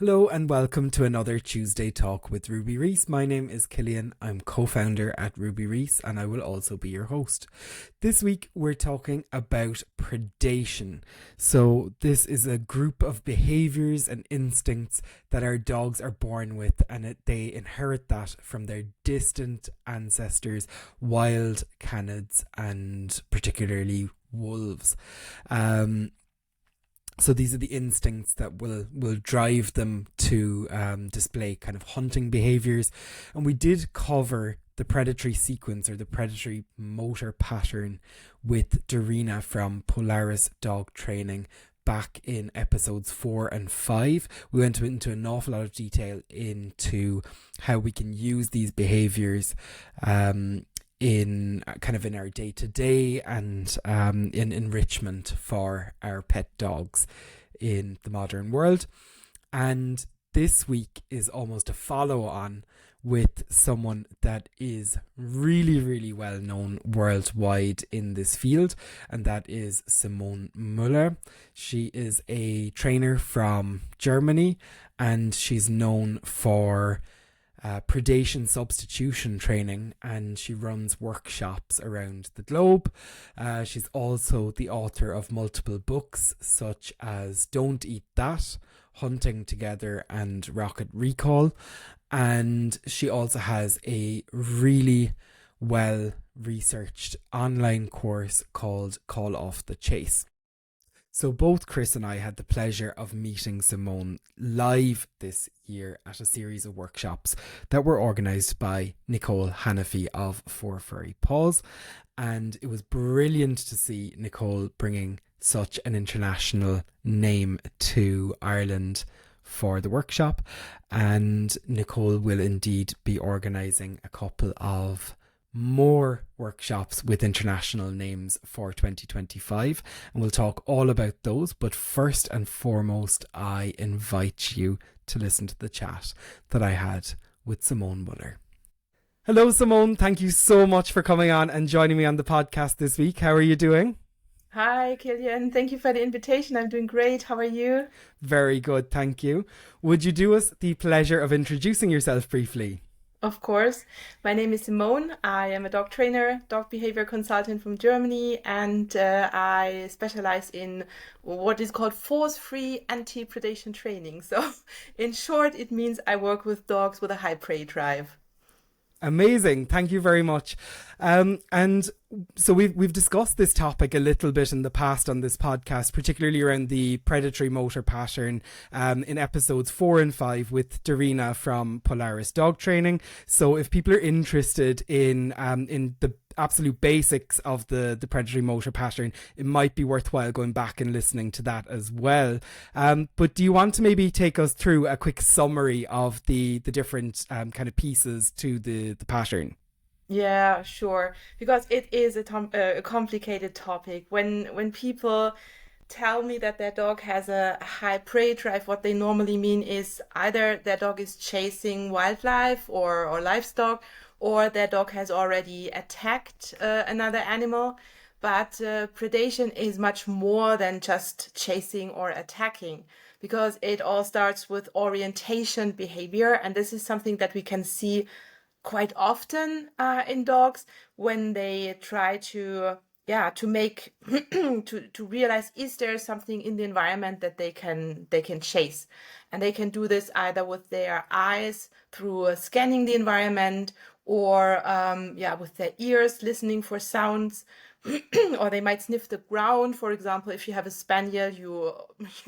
Hello and welcome to another Tuesday Talk with Ruby Reese. My name is Killian. I'm co-founder at Ruby Reese and I will also be your host. This week we're talking about predation. So this is a group of behaviours and instincts that our dogs are born with, and they inherit that from their distant ancestors, wild canids and particularly wolves. So these are the instincts that will drive them to display kind of hunting behaviours. And we did cover the predatory sequence or the predatory motor pattern with Dorina from Polaris Dog Training back in episodes 4 and 5. We went into an awful lot of detail into how we can use these behaviours in our day-to-day and in enrichment for our pet dogs in the modern world. And this week is almost a follow-on with someone that is really, really well known worldwide in this field, and that is Simone Mueller. She is a trainer from Germany, and she's known for predation substitution training, and she runs workshops around the globe. She's also the author of multiple books such as Don't Eat That, Hunting Together and Rocket Recall, and she also has a really well researched online course called Call Off the Chase. So both Chris and I had the pleasure of meeting Simone live this year at a series of workshops that were organised by Nicole Hannafy of Furry Paws. And it was brilliant to see Nicole bringing such an international name to Ireland for the workshop. And Nicole will indeed be organising a couple of more workshops with international names for 2025, and we'll talk all about those. But first and foremost, I invite you to listen to the chat that I had with Simone Mueller. Hello Simone, thank you so much for coming on and joining me on the podcast this week. How are you doing? Hi Killian, thank you for the invitation. I'm doing great. How are you? Very good, thank you. Would you do us the pleasure of introducing yourself briefly? Of course. My name is Simone. I am a dog trainer, dog behavior consultant from Germany, and I specialize in what is called force-free anti-predation training. So in short, it means I work with dogs with a high prey drive. Amazing. Thank you very much. And so we've discussed this topic a little bit in the past on this podcast, particularly around the predatory motor pattern in episodes 4 and 5 with Dorina from Polaris Dog Training. So if people are interested in the absolute basics of the predatory motor pattern, it might be worthwhile going back and listening to that as well. But do you want to maybe take us through a quick summary of the different kind of pieces to the pattern? Yeah, sure. Because it is a complicated topic. When people tell me that their dog has a high prey drive, what they normally mean is either their dog is chasing wildlife or livestock, or their dog has already attacked another animal. But predation is much more than just chasing or attacking, because it all starts with orientation behavior. And this is something that we can see quite often in dogs when they try to make to realize, is there something in the environment that they can chase. And they can do this either with their eyes through scanning the environment, or with their ears listening for sounds. Or they might sniff the ground. For example, if you have a spaniel, you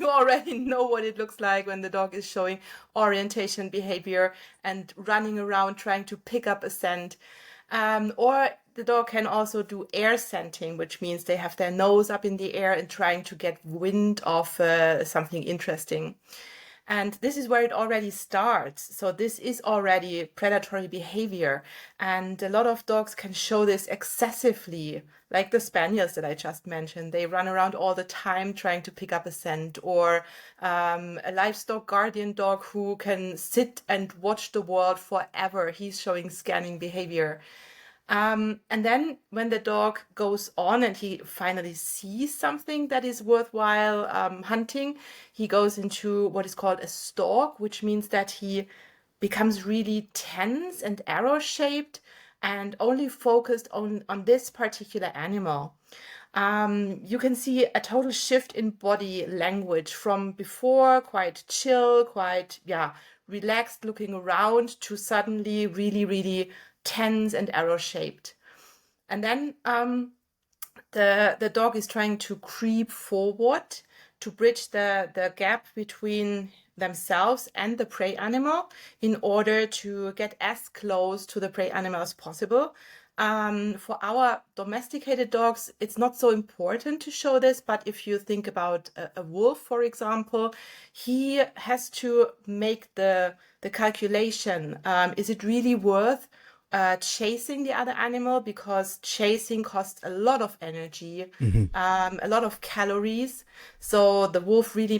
already know what it looks like when the dog is showing orientation behavior and running around trying to pick up a scent. Or the dog can also do air scenting, which means they have their nose up in the air and trying to get wind of something interesting. And this is where it already starts. So this is already predatory behavior. And a lot of dogs can show this excessively, like the spaniels that I just mentioned. They run around all the time trying to pick up a scent, or a livestock guardian dog who can sit and watch the world forever. He's showing scanning behavior. And then when the dog goes on and he finally sees something that is worthwhile hunting, he goes into what is called a stalk, which means that he becomes really tense and arrow-shaped and only focused on this particular animal. You can see a total shift in body language from before quite chill, quite, relaxed, looking around, to suddenly really, really tense and arrow-shaped. And then the dog is trying to creep forward to bridge the gap between themselves and the prey animal in order to get as close to the prey animal as possible. For our domesticated dogs, it's not so important to show this, but if you think about a wolf, for example, he has to make the calculation. Is it really worth chasing the other animal, because chasing costs a lot of energy, a lot of calories. So the wolf really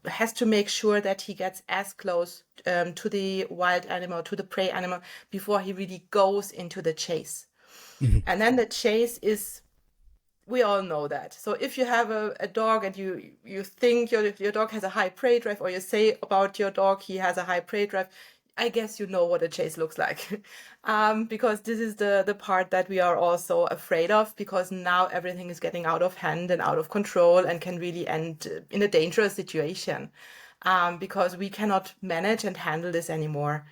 has to make sure that he gets as close to the wild animal, to the prey animal, before he really goes into the chase. And then the chase is, we all know that. So if you have a dog and you think your dog has a high prey drive, or you say about your dog he has a high prey drive, I guess you know what a chase looks like. Because this is the part that we are also afraid of, because now everything is getting out of hand and out of control and can really end in a dangerous situation, because we cannot manage and handle this anymore.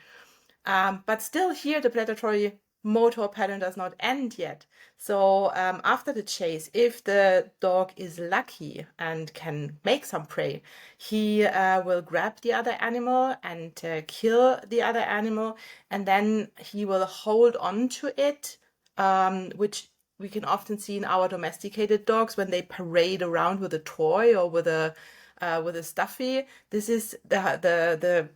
But still here, the predatory motor pattern does not end yet. So after the chase, if the dog is lucky and can make some prey, he will grab the other animal and kill the other animal, and then he will hold on to it, which we can often see in our domesticated dogs when they parade around with a toy or with a stuffy. This is the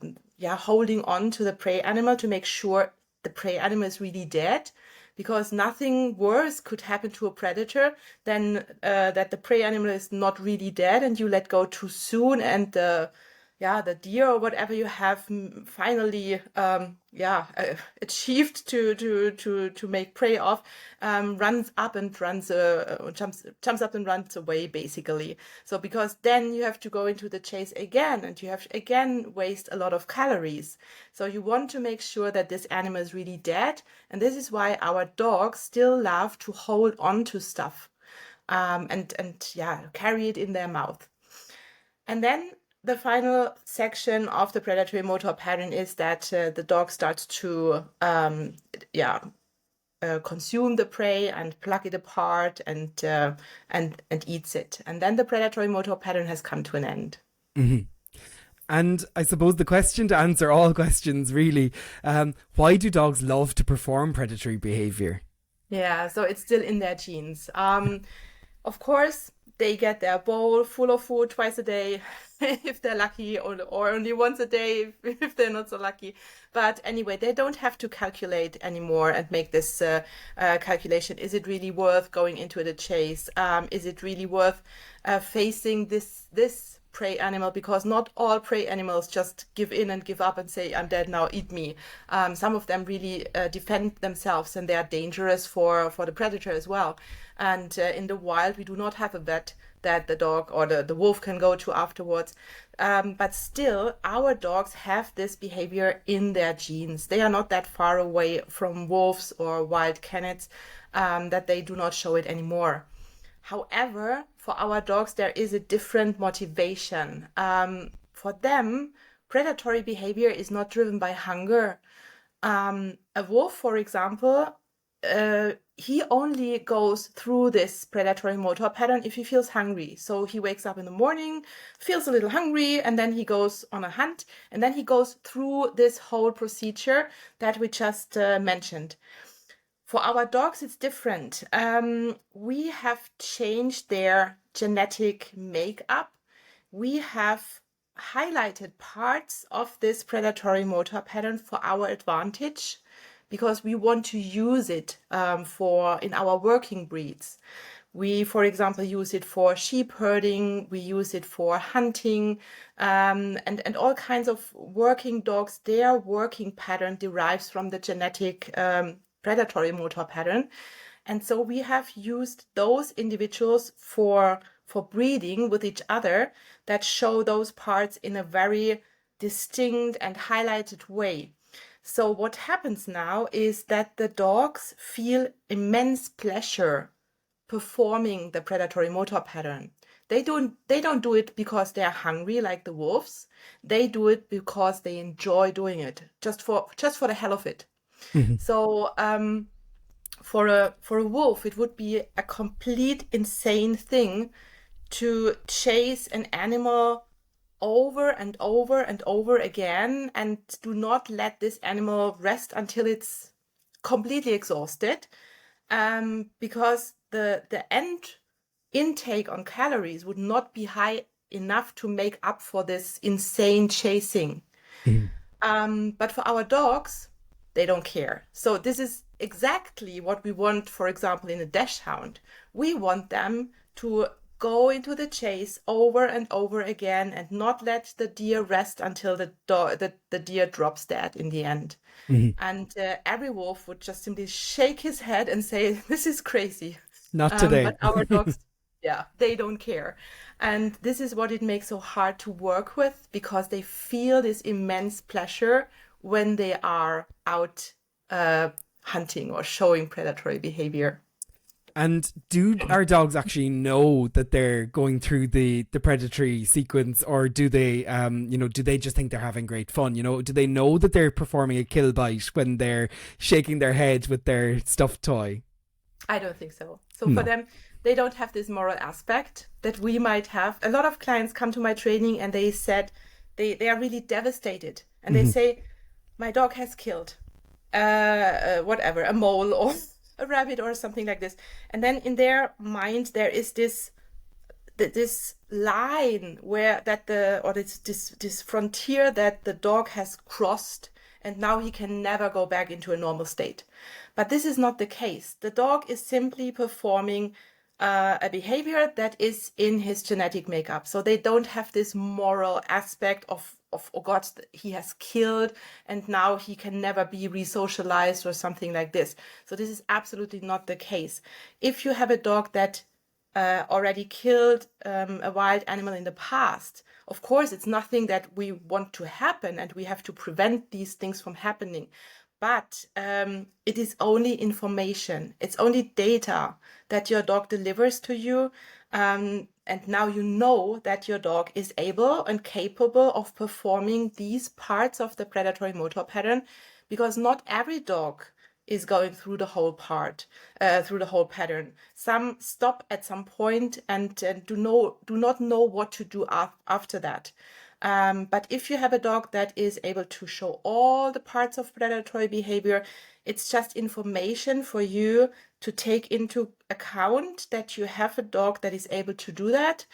holding on to the prey animal to make sure the prey animal is really dead, because nothing worse could happen to a predator than that the prey animal is not really dead and you let go too soon, and the deer or whatever you have finally achieved to make prey of, runs up and jumps up and runs away, basically. So because then you have to go into the chase again, and you have again waste a lot of calories. So you want to make sure that this animal is really dead, and this is why our dogs still love to hold on to stuff, and carry it in their mouth. And then the final section of the predatory motor pattern is that the dog starts to consume the prey and pluck it apart and eats it. And then the predatory motor pattern has come to an end. And I suppose the question to answer all questions, really, why do dogs love to perform predatory behaviour? Yeah, so it's still in their genes. Of course, they get their bowl full of food twice a day if they're lucky, or only once a day if they're not so lucky. But anyway, they don't have to calculate anymore and make this calculation. Is it really worth going into the chase? Is it really worth facing this prey animal? Because not all prey animals just give in and give up and say, I'm dead now, eat me. Some of them really defend themselves, and they are dangerous for the predator as well. And in the wild, we do not have a vet that the dog or the wolf can go to afterwards. But still, our dogs have this behavior in their genes. They are not that far away from wolves or wild canids, that they do not show it anymore. However, for our dogs, there is a different motivation. For them, predatory behavior is not driven by hunger. A wolf, for example, he only goes through this predatory motor pattern if he feels hungry. So he wakes up in the morning, feels a little hungry, and then he goes on a hunt, and then he goes through this whole procedure that we just mentioned. For our dogs, it's different. We have changed their genetic makeup. We have highlighted parts of this predatory motor pattern for our advantage, because we want to use it in our working breeds. We, for example, use it for sheep herding, we use it for hunting, and all kinds of working dogs. Their working pattern derives from the genetic predatory motor pattern. And so we have used those individuals for breeding with each other that show those parts in a very distinct and highlighted way. So what happens now is that the dogs feel immense pleasure performing the predatory motor pattern. They don't do it because they're hungry like the wolves. They do it because they enjoy doing it, just for the hell of it. So for a wolf, it would be a complete insane thing to chase an animal over and over and over again and do not let this animal rest until it's completely exhausted, because the end intake on calories would not be high enough to make up for this insane chasing. But for our dogs, they don't care. So this is exactly what we want, for example, in a dachshund. We want them to go into the chase over and over again and not let the deer rest until the deer drops dead in the end. And every wolf would just simply shake his head and say, "This is crazy." Not today. But our dogs, yeah, they don't care. And this is what it makes so hard to work with, because they feel this immense pleasure when they are out hunting or showing predatory behavior. And do our dogs actually know that they're going through the predatory sequence, or do they, do they just think they're having great fun? Do they know that they're performing a kill bite when they're shaking their head with their stuffed toy? I don't think so. So for them, they don't have this moral aspect that we might have. A lot of clients come to my training and they said they are really devastated. And they say, my dog has killed whatever, a mole or a rabbit or something like this. And then in their mind, there is this line where this frontier that the dog has crossed, and now he can never go back into a normal state. But this is not the case. The dog is simply performing a behavior that is in his genetic makeup. So they don't have this moral aspect of oh God, he has killed and now he can never be re-socialized or something like this. So this is absolutely not the case. If you have a dog that already killed a wild animal in the past, of course, it's nothing that we want to happen and we have to prevent these things from happening. But it is only information. It's only data that your dog delivers to you. And now you know that your dog is able and capable of performing these parts of the predatory motor pattern, because not every dog is going through the whole pattern. Some stop at some point and do not know what to do after that. But if you have a dog that is able to show all the parts of predatory behavior, it's just information for you to take into account that you have a dog that is able to do that,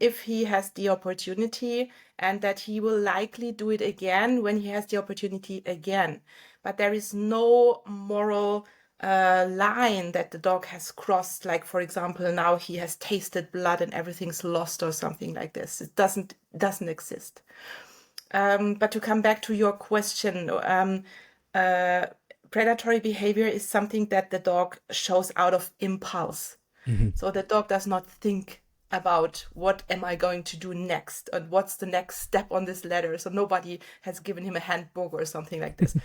if he has the opportunity, and that he will likely do it again when he has the opportunity again. But there is no moral line that the dog has crossed, like, for example, now he has tasted blood and everything's lost or something like this. It doesn't exist. But to come back to your question, predatory behavior is something that the dog shows out of impulse. So the dog does not think about what am I going to do next and what's the next step on this ladder. So nobody has given him a handbook or something like this.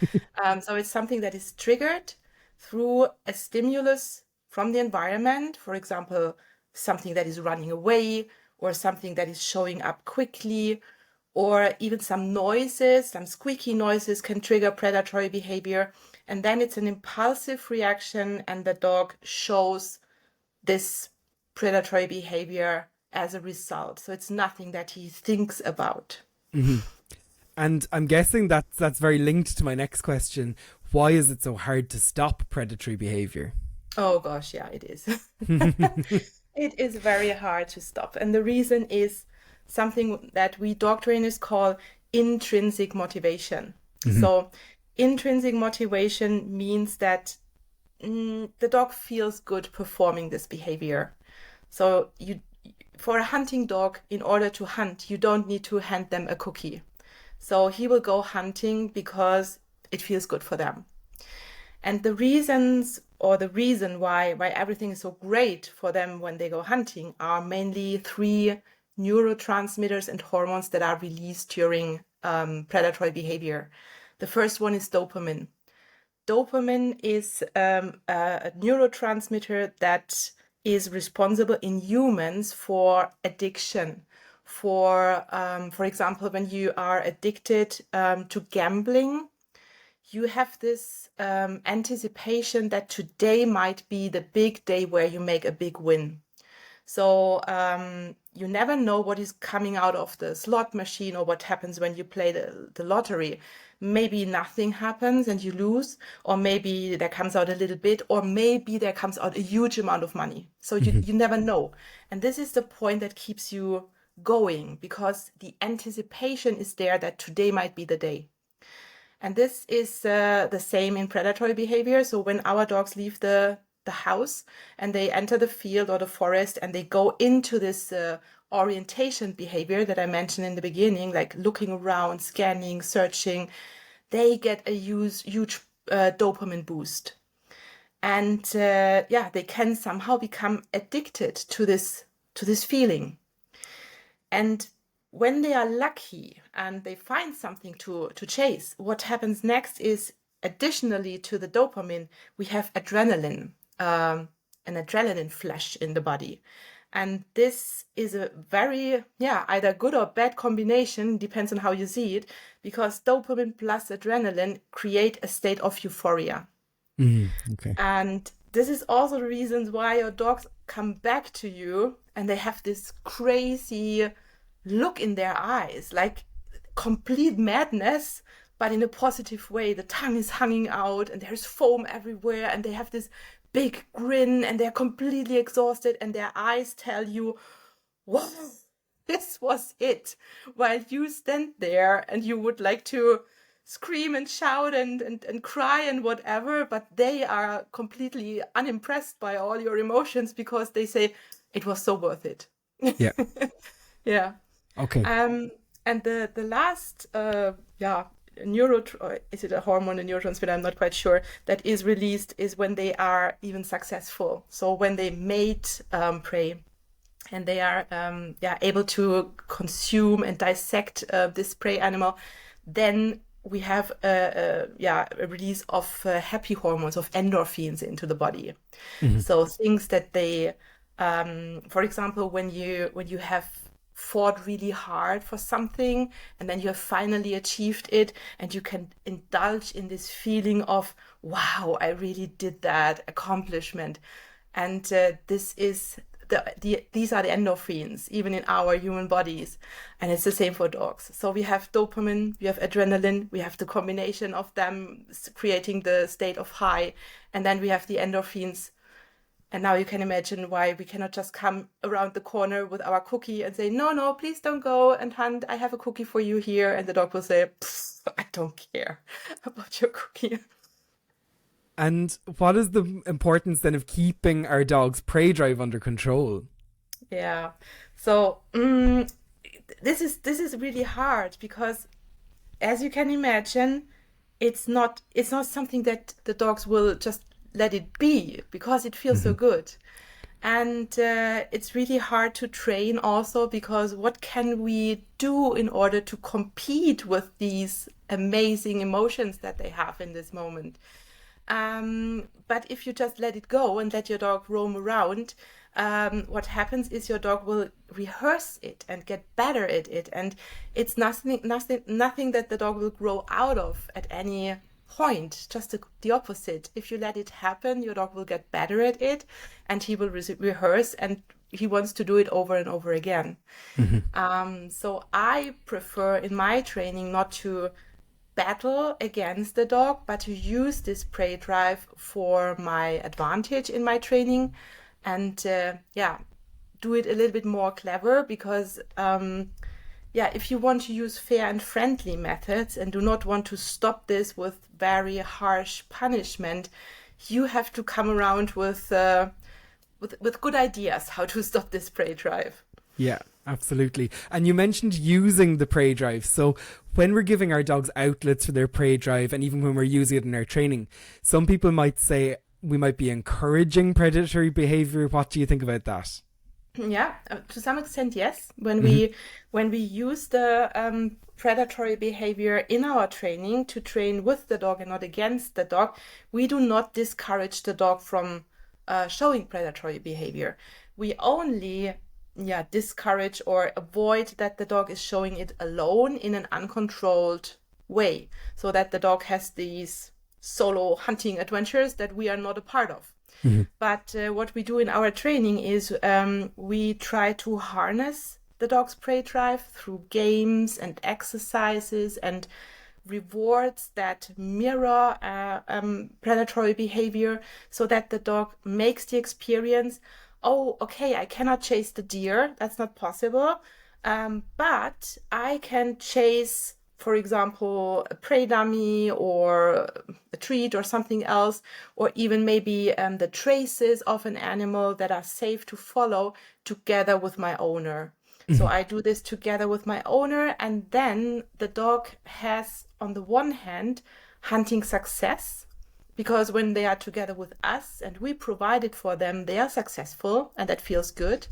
So it's something that is triggered through a stimulus from the environment, for example, something that is running away or something that is showing up quickly, or even some noises, some squeaky noises can trigger predatory behavior. And then it's an impulsive reaction and the dog shows this predatory behavior as a result. So it's nothing that he thinks about. And I'm guessing that's very linked to my next question. Why is it so hard to stop predatory behavior? Oh gosh, yeah, it is. It is very hard to stop. And the reason is something that we dog trainers call intrinsic motivation. So intrinsic motivation means that the dog feels good performing this behavior. So for a hunting dog, in order to hunt, you don't need to hand them a cookie. So he will go hunting because it feels good for them. And the reasons, or the reason why everything is so great for them when they go hunting, are mainly three neurotransmitters and hormones that are released during predatory behavior. The first one is dopamine. Dopamine is a neurotransmitter that is responsible in humans for addiction. For example, when you are addicted to gambling, you have this anticipation that today might be the big day where you make a big win. So you never know what is coming out of the slot machine or what happens when you play the lottery. Maybe nothing happens and you lose, or maybe there comes out a little bit, or maybe there comes out a huge amount of money. So you never know. And this is the point that keeps you going, because the anticipation is there that today might be the day. And this is the same in predatory behavior. So when our dogs leave the house and they enter the field or the forest and they go into this orientation behavior that I mentioned in the beginning, like looking around, scanning, searching, they get a huge dopamine boost. And they can somehow become addicted to this feeling. And when they are lucky and they find something to chase, what happens next is, additionally to the dopamine, we have adrenaline, an adrenaline flash in the body. And this is a very, either good or bad combination, depends on how you see it, because dopamine plus adrenaline create a state of euphoria. Okay. And this is also the reasons why your dogs come back to you and they have this crazy look in their eyes, like complete madness, but in a positive way. The tongue is hanging out and there's foam everywhere and they have this big grin and they're completely exhausted and their eyes tell you, whoa, this was it. While you stand there and you would like to scream and shout and cry and whatever, but they are completely unimpressed by all your emotions because they say, it was so worth it. Yeah. Yeah. Okay. And the last, is it a hormone, a neurotransmitter? I'm not quite sure. That is released is when they are even successful. So when they mate prey, and they are able to consume and dissect this prey animal, then we have a release of happy hormones, of endorphins into the body. So things that they, for example, when you have fought really hard for something and then you have finally achieved it and you can indulge in this feeling of, wow, I really did that accomplishment. And this is these are the endorphins, even in our human bodies. And it's the same for dogs. So we have dopamine, we have adrenaline, we have the combination of them creating the state of high, and then we have the endorphins. And now you can imagine why we cannot just come around the corner with our cookie and say, no, please don't go and hunt. I have a cookie for you here. And the dog will say, I don't care about your cookie. And what is the importance then of keeping our dog's prey drive under control? Yeah. So this is really hard because, as you can imagine, it's not something that the dogs will just let it be because it feels so good. And it's really hard to train also because what can we do in order to compete with these amazing emotions that they have in this moment? But if you just let it go and let your dog roam around, what happens is your dog will rehearse it and get better at it. And it's nothing that the dog will grow out of at any point, just the opposite. If you let it happen, your dog will get better at it and he will rehearse and he wants to do it over and over again. So I prefer in my training not to battle against the dog, but to use this prey drive for my advantage in my training and do it a little bit more clever because if you want to use fair and friendly methods and do not want to stop this with very harsh punishment, you have to come around with good ideas how to stop this prey drive. Yeah, absolutely. And you mentioned using the prey drive. So when we're giving our dogs outlets for their prey drive, and even when we're using it in our training, some people might say we might be encouraging predatory behavior. What do you think about that? Yeah, to some extent, yes. When Hmm. we use the predatory behavior in our training to train with the dog and not against the dog, we do not discourage the dog from showing predatory behavior. We only, yeah, discourage or avoid that the dog is showing it alone in an uncontrolled way, so that the dog has these solo hunting adventures that we are not a part of. Hmm. But what we do in our training is we try to harness the dog's prey drive through games and exercises and rewards that mirror predatory behavior, so that the dog makes the experience, oh, okay, I cannot chase the deer. That's not possible. But I can chase, for example, a prey dummy or a treat or something else, or even maybe the traces of an animal that are safe to follow together with my owner. So I do this together with my owner, and then the dog has, on the one hand, hunting success, because when they are together with us and we provide it for them, they are successful, and that feels good.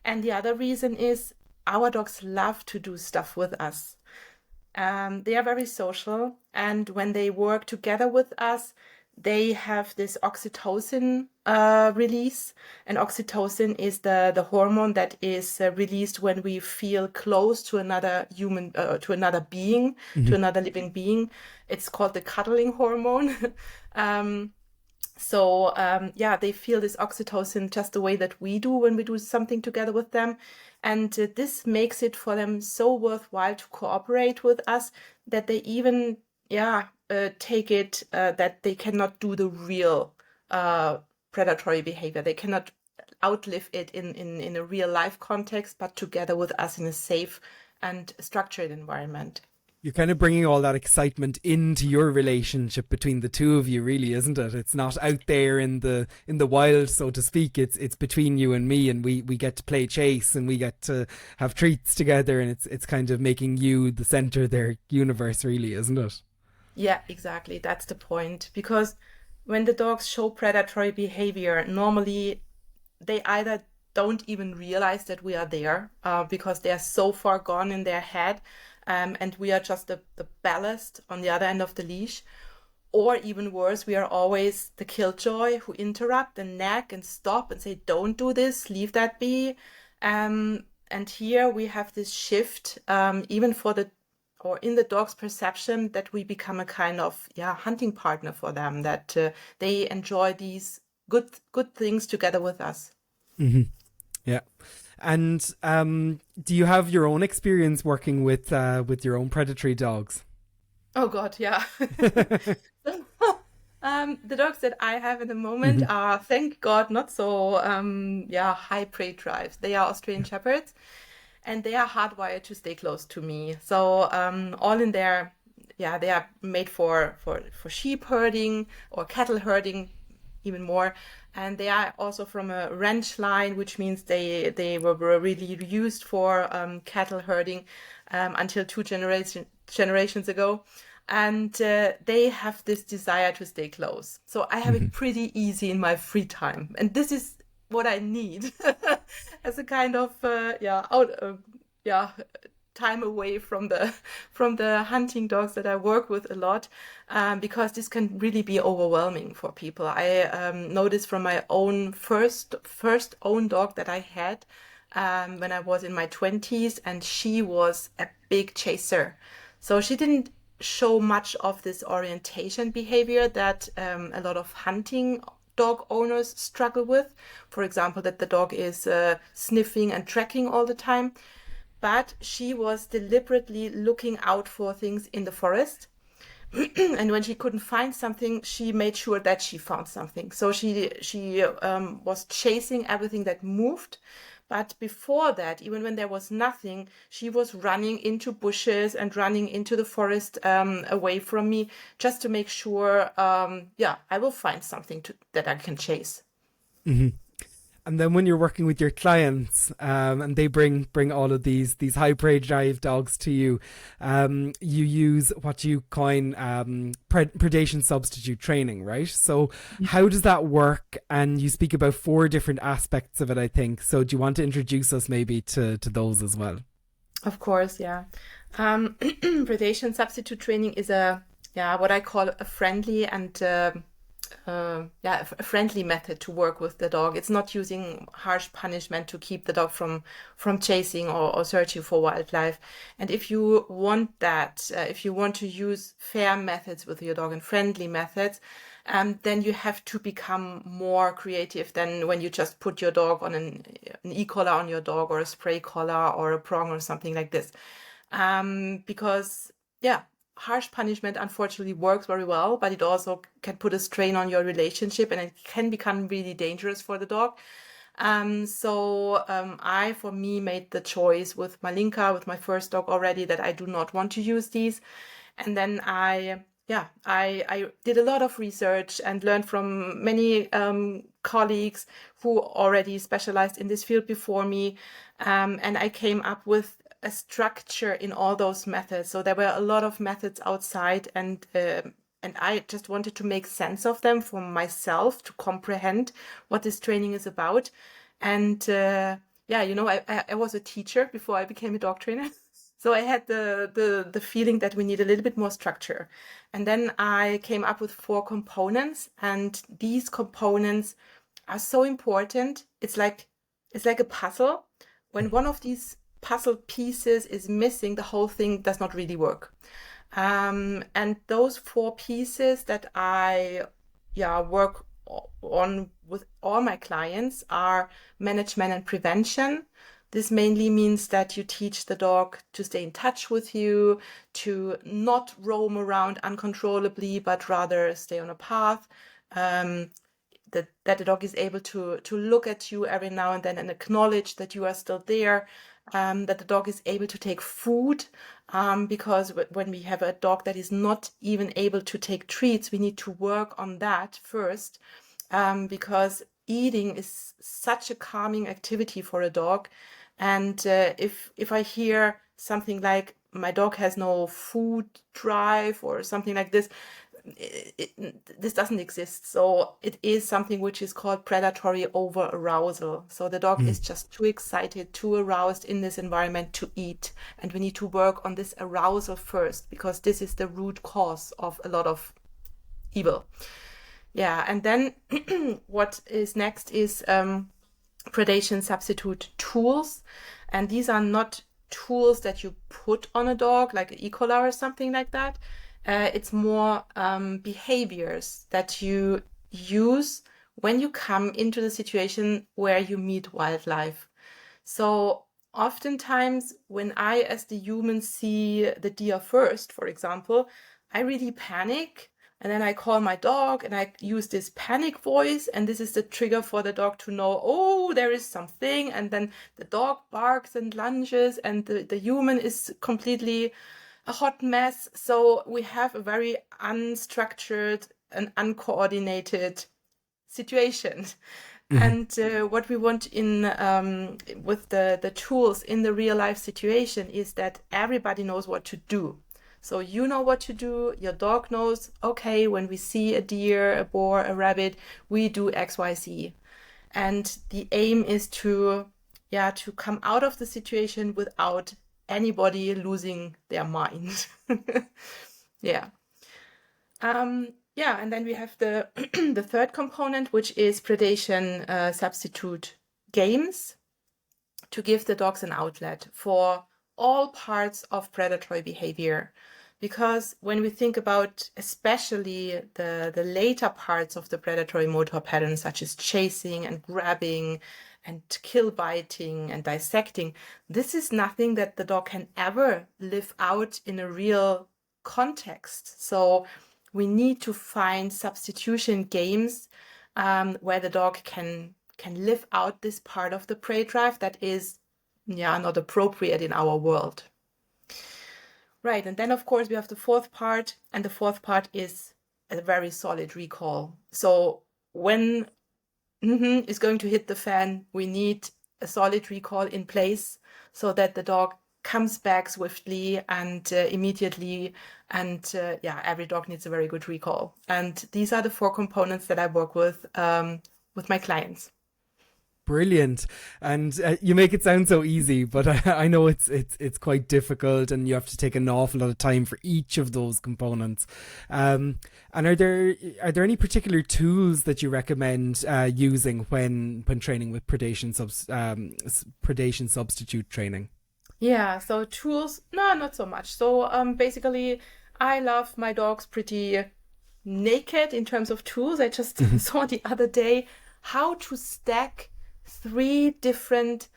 And the other reason is our dogs love to do stuff with us. They are very social, and when they work together with us, they have this oxytocin release. And oxytocin is the hormone that is released when we feel close to another human, to another being, to another living being. It's called the cuddling hormone. Yeah, they feel this oxytocin just the way that we do when we do something together with them. And this makes it for them so worthwhile to cooperate with us that they even, take it that they cannot do the real predatory behavior. They cannot outlive it in a real life context, but together with us in a safe and structured environment. You're kind of bringing all that excitement into your relationship between the two of you, really, isn't it? It's not out there in the wild, so to speak. It's between you and me, and we get to play chase, and we get to have treats together, and it's kind of making you the center of their universe, really, isn't it? Yeah, exactly. That's the point. Because when the dogs show predatory behavior, normally they either don't even realize that we are there because they are so far gone in their head, and we are just the ballast on the other end of the leash. Or even worse, we are always the killjoy who interrupt and nag and stop and say, don't do this, leave that be. And here we have this shift, even for the or in the dog's perception, that we become a kind of hunting partner for them, that they enjoy these good things together with us. Hmm. Yeah. And do you have your own experience working with your own predatory dogs? Oh God, yeah. The dogs that I have at the moment Hmm. are, thank God, not so high prey drives. They are Australian Shepherds, and they are hardwired to stay close to me. So all in there, yeah, they are made for sheep herding or cattle herding, even more. And they are also from a ranch line, which means they were really used for cattle herding until generations ago. And they have this desire to stay close. So I have Hmm. it pretty easy in my free time. And this is what I need as a kind of time away from the hunting dogs that I work with a lot, because this can really be overwhelming for people. I noticed from my own first own dog that I had when I was in my 20s, and she was a big chaser. So she didn't show much of this orientation behavior that a lot of hunting dog owners struggle with. For example, that the dog is sniffing and tracking all the time. But she was deliberately looking out for things in the forest. And when she couldn't find something, she made sure that she found something. So she was chasing everything that moved. But before that, even when there was nothing, she was running into bushes and running into the forest away from me, just to make sure, I will find something that I can chase. Hmm. And then when you're working with your clients, and they bring all of these high prey drive dogs to you, you use what you coin predation substitute training, right? So how does that work? And you speak about 4 different aspects of it, I think. So do you want to introduce us maybe to those as well? Of course, yeah. Predation substitute training is what I call a friendly and a friendly method to work with the dog. It's not using harsh punishment to keep the dog from chasing or searching for wildlife. And if you want that, if you want to use fair methods with your dog and friendly methods, then you have to become more creative than when you just put your dog on an e-collar on your dog, or a spray collar or a prong or something like this. Because harsh punishment unfortunately works very well, but it also can put a strain on your relationship, and it can become really dangerous for the dog. I, for me, made the choice with Malinka, with my first dog already, that I do not want to use these. And then I did a lot of research and learned from many colleagues who already specialized in this field before me. And I came up with a structure in all those methods. So there were a lot of methods outside, and I just wanted to make sense of them for myself to comprehend what this training is about. And I was a teacher before I became a dog trainer. So I had the feeling that we need a little bit more structure. And then I came up with 4 components, and these components are so important. It's like a puzzle. When one of these puzzle pieces is missing, the whole thing does not really work. And those 4 pieces that I work on with all my clients are management and prevention. This mainly means that you teach the dog to stay in touch with you, to not roam around uncontrollably, but rather stay on a path. That the dog is able to look at you every now and then and acknowledge that you are still there. That the dog is able to take food, because when we have a dog that is not even able to take treats, we need to work on that first, because eating is such a calming activity for a dog. And if I hear something like my dog has no food drive or something like this, this doesn't exist. So it is something which is called predatory over arousal. So the dog is just too excited, too aroused in this environment to eat. And we need to work on this arousal first, because this is the root cause of a lot of evil. Yeah, and then what is next is predation substitute tools. And these are not tools that you put on a dog, like an e-collar or something like that. It's more behaviors that you use when you come into the situation where you meet wildlife. So oftentimes when I, as the human, see the deer first, for example, I really panic. And then I call my dog and I use this panic voice. And this is the trigger for the dog to know, oh, there is something. And then the dog barks and lunges, and the human is completely a hot mess. So we have a very unstructured and uncoordinated situation. And what we want in with the tools in the real life situation is that everybody knows what to do. So you know what to do, your dog knows, okay, when we see a deer, a boar, a rabbit, we do X, Y, Z. And the aim is to come out of the situation without anybody losing their mind. And then we have the the third component, which is predation substitute games, to give the dogs an outlet for all parts of predatory behavior. Because when we think about especially the later parts of the predatory motor patterns, such as chasing and grabbing and kill biting and dissecting, this is nothing that the dog can ever live out in a real context. So we need to find substitution games where the dog can live out this part of the prey drive that is not appropriate in our world. Right, and then of course we have the 4th part, and the 4th part is a very solid recall. So when is going to hit the fan, we need a solid recall in place so that the dog comes back swiftly and immediately. And every dog needs a very good recall. And these are the 4 components that I work with my clients. Brilliant. And you make it sound so easy, but I know it's quite difficult, and you have to take an awful lot of time for each of those components. And are there any particular tools that you recommend using when training with predation substitute training? Yeah, so tools, no, not so much. So basically, I love my dogs pretty naked in terms of tools. I just saw the other day how to stack 3 different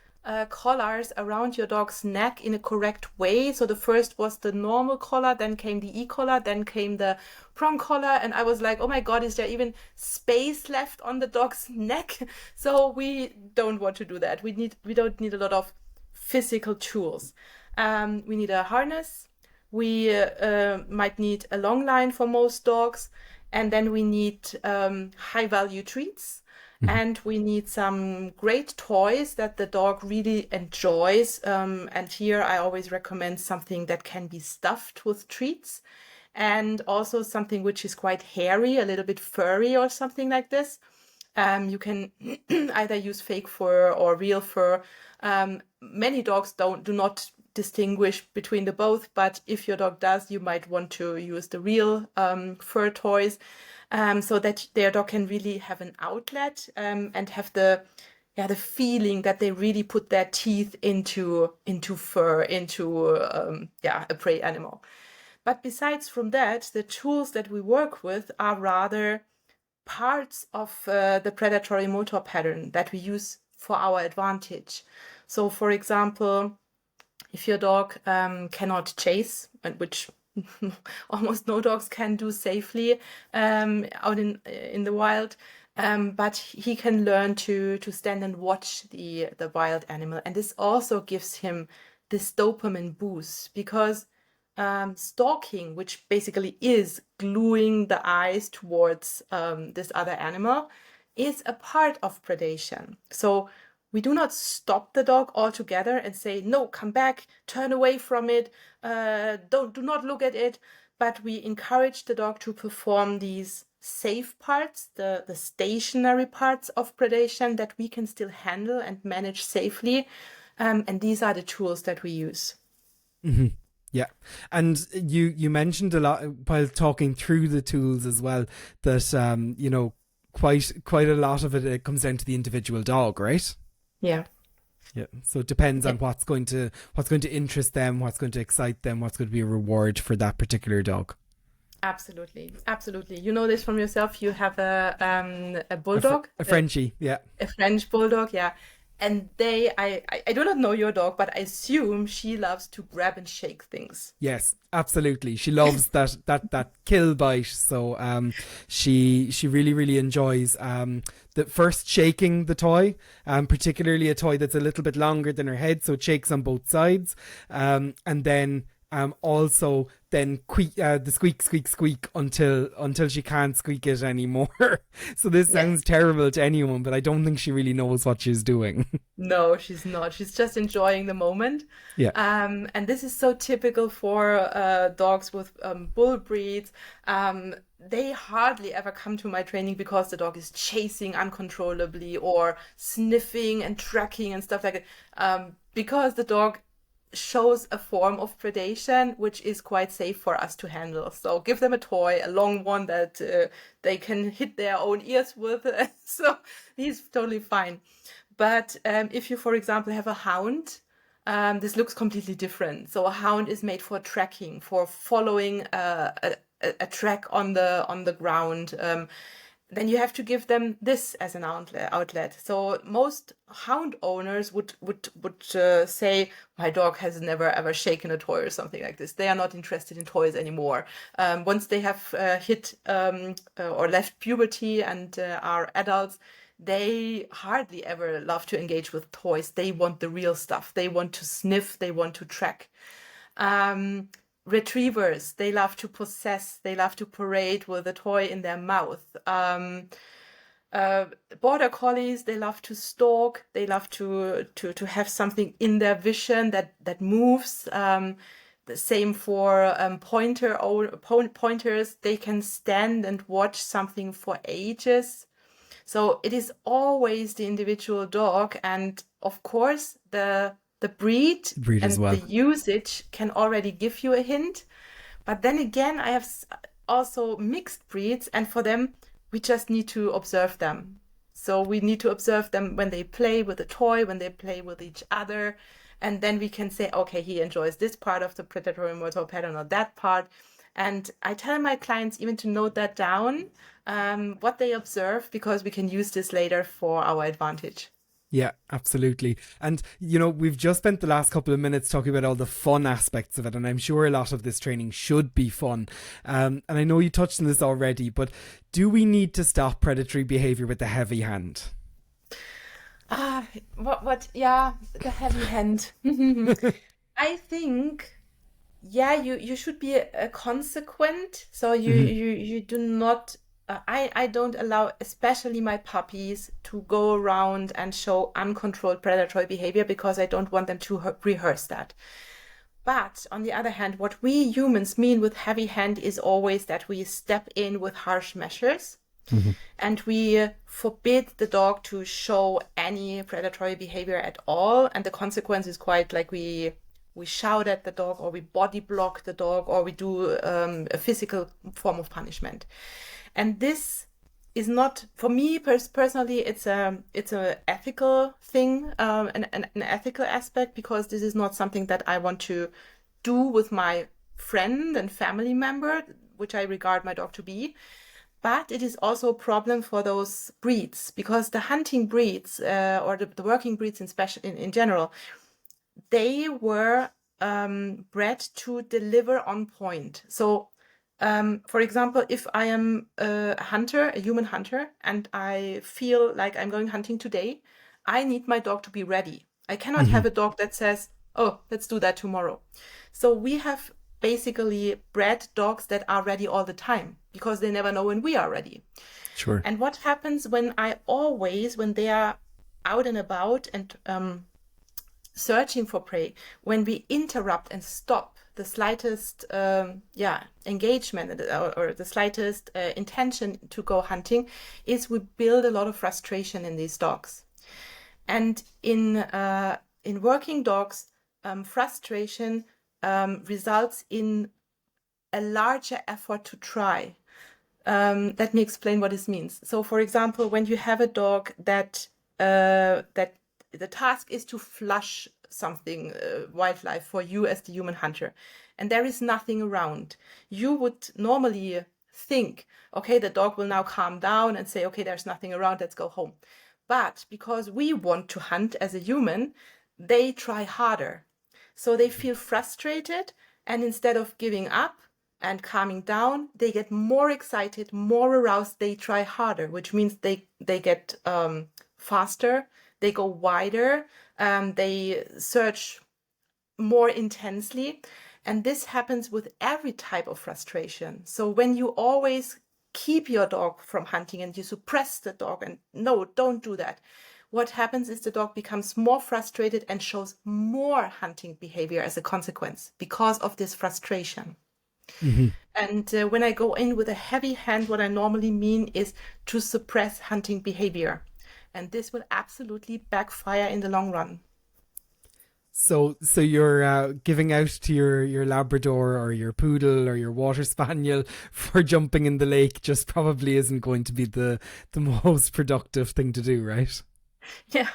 collars around your dog's neck in a correct way. So the first was the normal collar, then came the e-collar, then came the prong collar, and I was like, oh my God, is there even space left on the dog's neck? So we don't want to do that. We don't need a lot of physical tools. We need a harness. We might need a long line for most dogs, and then we need high value treats. And we need some great toys that the dog really enjoys. And here I always recommend something that can be stuffed with treats, and also something which is quite hairy, a little bit furry or something like this. You can either use fake fur or real fur. Many dogs do not distinguish between the both, but if your dog does, you might want to use the real fur toys. So that their dog can really have an outlet and have the feeling that they really put their teeth into fur, into a prey animal. But besides from that, the tools that we work with are rather parts of the predatory motor pattern that we use for our advantage. So, for example, if your dog cannot chase, which almost no dogs can do safely out in the wild, but he can learn to stand and watch the wild animal, and this also gives him this dopamine boost, because stalking, which basically is gluing the eyes towards this other animal, is a part of predation. So we do not stop the dog altogether and say, no, come back, turn away from it, do not look at it. But we encourage the dog to perform these safe parts, the stationary parts of predation that we can still handle and manage safely. And these are the tools that we use. Mm-hmm. Yeah. And you mentioned a lot while talking through the tools as well, that, quite a lot of it comes down to the individual dog, right? Yeah. Yeah. So it depends on what's going to interest them, what's going to excite them, what's going to be a reward for that particular dog. Absolutely. You know this from yourself. You have a bulldog, a Frenchie, yeah, a French bulldog, yeah. And I do not know your dog, but I assume she loves to grab and shake things. Yes, absolutely. She loves that kill bite. So she really, really enjoys the first shaking the toy, particularly a toy that's a little bit longer than her head, so it shakes on both sides. And then also then the squeak until she can't squeak it anymore. So this sounds terrible to anyone, but I don't think she really knows what she's doing. No, she's not. She's just enjoying the moment. Yeah. And this is so typical for dogs with bull breeds. They hardly ever come to my training because the dog is chasing uncontrollably or sniffing and tracking and stuff like that. Because the dog shows a form of predation which is quite safe for us to handle. So give them a toy, a long one that they can hit their own ears with. So he's totally fine. But if you, for example, have a hound, this looks completely different. So a hound is made for tracking, for following a track on the ground. Then you have to give them this as an outlet. So most hound owners would say, my dog has never ever shaken a toy or something like this. They are not interested in toys anymore. Once they have hit or left puberty and are adults, they hardly ever love to engage with toys. They want the real stuff. They want to sniff. They want to track. Retrievers, they love to possess, they love to parade with a toy in their mouth. Uh, Border collies, they love to stalk. They love to have something in their vision that moves. The same for pointers. They can stand and watch something for ages. So it is always the individual dog, and of course the breed As and well. the usage can already give you a hint. But then again, I have also mixed breeds, and for them, we just need to observe them. So we need to observe them when they play with a toy, when they play with each other, and then we can say, okay, he enjoys this part of the predatory motor pattern or that part. And I tell my clients even to note that down, what they observe, because we can use this later for our advantage. Yeah, absolutely. And, we've just spent the last couple of minutes talking about all the fun aspects of it, and I'm sure a lot of this training should be fun. And I know you touched on this already, but do we need to stop predatory behaviour with the heavy hand? Yeah, the heavy hand. I think, yeah, you should be consequent. So you do not. I don't allow, especially my puppies, to go around and show uncontrolled predatory behavior, because I don't want them to rehearse that. But on the other hand, what we humans mean with heavy hand is always that we step in with harsh measures. And we forbid the dog to show any predatory behavior at all. And the consequence is quite like we shout at the dog, or we body block the dog, or we do a physical form of punishment. And this is not, for me personally, it's a ethical thing, an ethical aspect, because this is not something that I want to do with my friend and family member, which I regard my dog to be. But it is also a problem for those breeds, because the hunting breeds, or the working breeds in general, they were bred to deliver on point. So, for example, if I am a hunter, a human hunter, and I feel like I'm going hunting today, I need my dog to be ready. I cannot have a dog that says, oh, let's do that tomorrow. So we have basically bred dogs that are ready all the time, because they never know when we are ready. Sure. And what happens when they are out and about and searching for prey, when we interrupt and stop the slightest engagement or the slightest intention to go hunting, is we build a lot of frustration in these dogs. And in working dogs, frustration results in a larger effort to try. Let me explain what this means. So, for example, when you have a dog that the task is to flush something, wildlife, for you as the human hunter, and there is nothing around, you would normally think, okay, the dog will now calm down and say, okay, there's nothing around, let's go home. But because we want to hunt as a human, they try harder. So they feel frustrated, and instead of giving up and calming down, they get more excited, more aroused, they try harder, which means they get faster, they go wider, they search more intensely. And this happens with every type of frustration. So when you always keep your dog from hunting and you suppress the dog and no, don't do that, what happens is the dog becomes more frustrated and shows more hunting behavior as a consequence because of this frustration. And when I go in with a heavy hand, what I normally mean is to suppress hunting behavior. And this will absolutely backfire in the long run. So you're giving out to your Labrador or your Poodle or your Water Spaniel for jumping in the lake just probably isn't going to be the most productive thing to do, right? Yeah,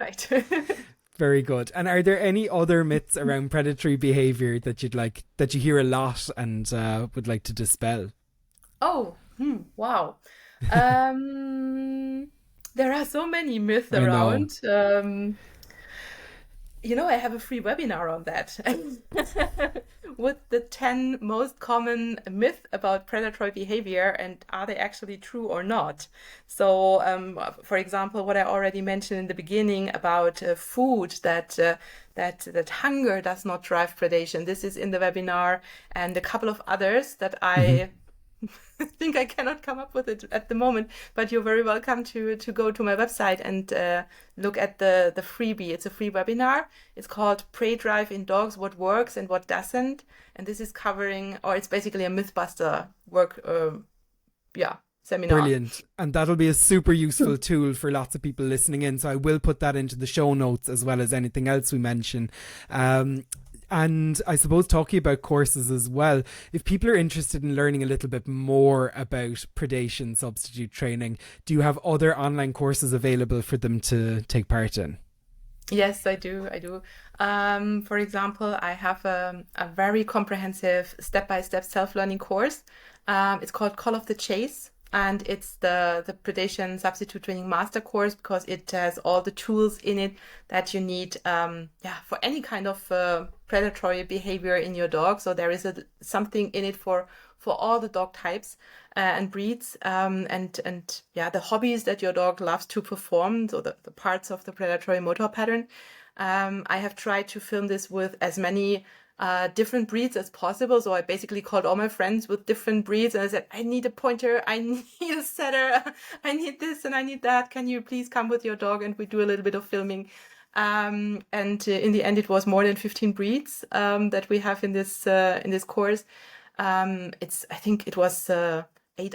right. Very good. And are there any other myths around predatory behavior that you hear a lot and would like to dispel? Oh, wow. There are so many myths around. I have a free webinar on that with the 10 most common myths about predatory behavior and are they actually true or not. So, for example, what I already mentioned in the beginning about food, that hunger does not drive predation. This is in the webinar, and a couple of others that I think I cannot come up with it at the moment, but you're very welcome to go to my website and look at the freebie. It's a free webinar. It's called Prey Drive in Dogs, What Works and What Doesn't. And this is covering, or it's basically a Mythbuster seminar. Brilliant. And that'll be a super useful tool for lots of people listening in. So I will put that into the show notes as well as anything else we mention. And I suppose talking about courses as well, if people are interested in learning a little bit more about predation substitute training, do you have other online courses available for them to take part in? Yes, I do. For example, I have a very comprehensive step-by-step self-learning course. It's called Call of the Chase. And it's the Predation Substitute Training Master course because it has all the tools in it that you need for any kind of predatory behavior in your dog. So there is something in it for all the dog types and breeds and the hobbies that your dog loves to perform, so the parts of the predatory motor pattern. I have tried to film this with as many different breeds as possible. So I basically called all my friends with different breeds and I said, I need a pointer, I need a setter, I need this and I need that. Can you please come with your dog? And we do a little bit of filming. And in the end, it was more than 15 breeds that we have in this course. I think it was 8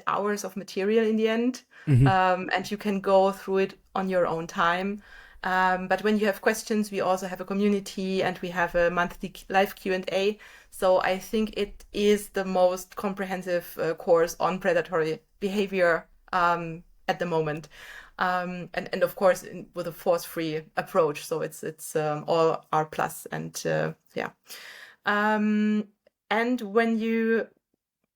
hours of material in the end. And you can go through it on your own time. But when you have questions, we also have a community and we have a monthly live Q&A. So I think it is the most comprehensive course on predatory behavior at the moment. And of course, with a force-free approach. So it's all R+. And and when you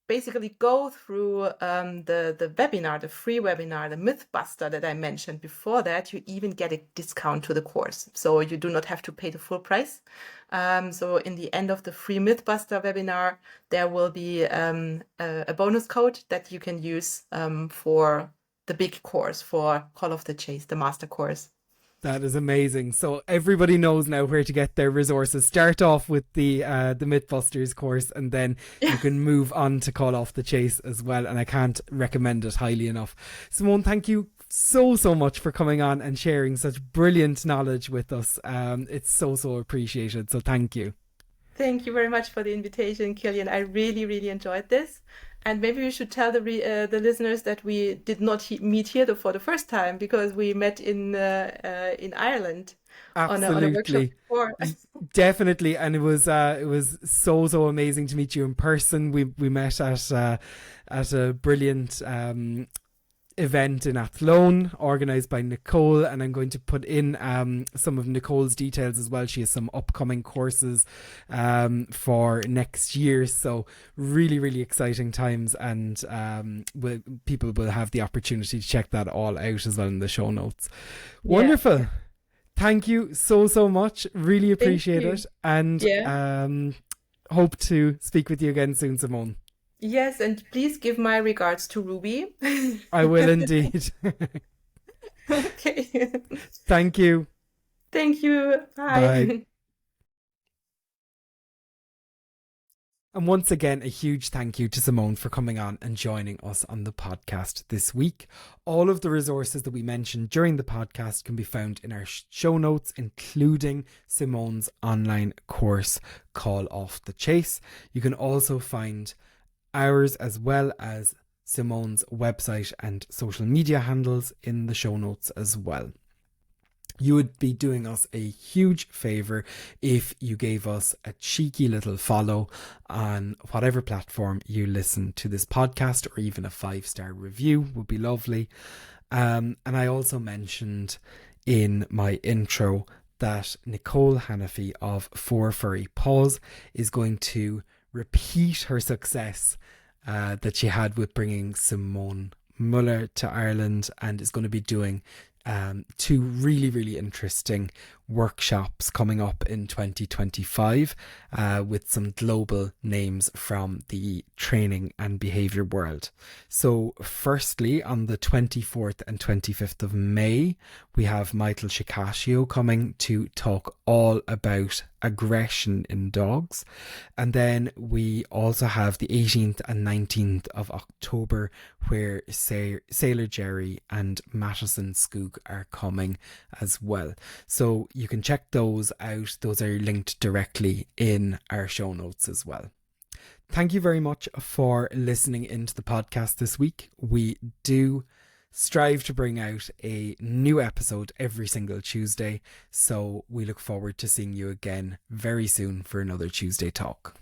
basically go through the webinar, the free webinar, the Mythbuster that I mentioned before that, you even get a discount to the course. So you do not have to pay the full price. So in the end of the free Mythbuster webinar, there will be a bonus code that you can use for the big course, for Call of the Chase, the master course. That is amazing. So everybody knows now where to get their resources. Start off with the Mythbusters course and then you can move on to Call Off the Chase as well. And I can't recommend it highly enough. Simone, thank you so much for coming on and sharing such brilliant knowledge with us. It's so appreciated. So thank you. Thank you very much for the invitation, Killian. I really enjoyed this. And maybe we should tell the listeners that we did not meet here for the first time because we met in Ireland. Absolutely. On a workshop before. Definitely, and it was so amazing to meet you in person. We met at a brilliant event in Athlone organised by Nicole, and I'm going to put in some of Nicole's details as well. She has some upcoming courses for next year, so really exciting times, and people will have the opportunity to check that all out as well in the show notes. Wonderful. Yeah. Thank you so much, really appreciate it, and hope to speak with you again soon, Simone. Yes, and please give my regards to Ruby. I will indeed. Okay. Thank you. Thank you. Bye. And once again, a huge thank you to Simone for coming on and joining us on the podcast this week. All of the resources that we mentioned during the podcast can be found in our show notes, including Simone's online course, Call Off the Chase. You can also find ours as well as Simone's website and social media handles in the show notes as well. You would be doing us a huge favour if you gave us a cheeky little follow on whatever platform you listen to this podcast, or even a 5-star review would be lovely. And I also mentioned in my intro that Nicole Hannafy of Furry Paws is going to repeat her success that she had with bringing Simone Mueller to Ireland, and is going to be doing 2 really interesting workshops coming up in 2025 with some global names from the training and behaviour world. So firstly, on the 24th and 25th of May, we have Michael Shikashio coming to talk all about aggression in dogs. And then we also have the 18th and 19th of October, where Sailor Jerry and Mattison Skoog are coming as well. So you can check those out. Those are linked directly in our show notes as well. Thank you very much for listening into the podcast this week. We do strive to bring out a new episode every single Tuesday, so we look forward to seeing you again very soon for another Tuesday Talk.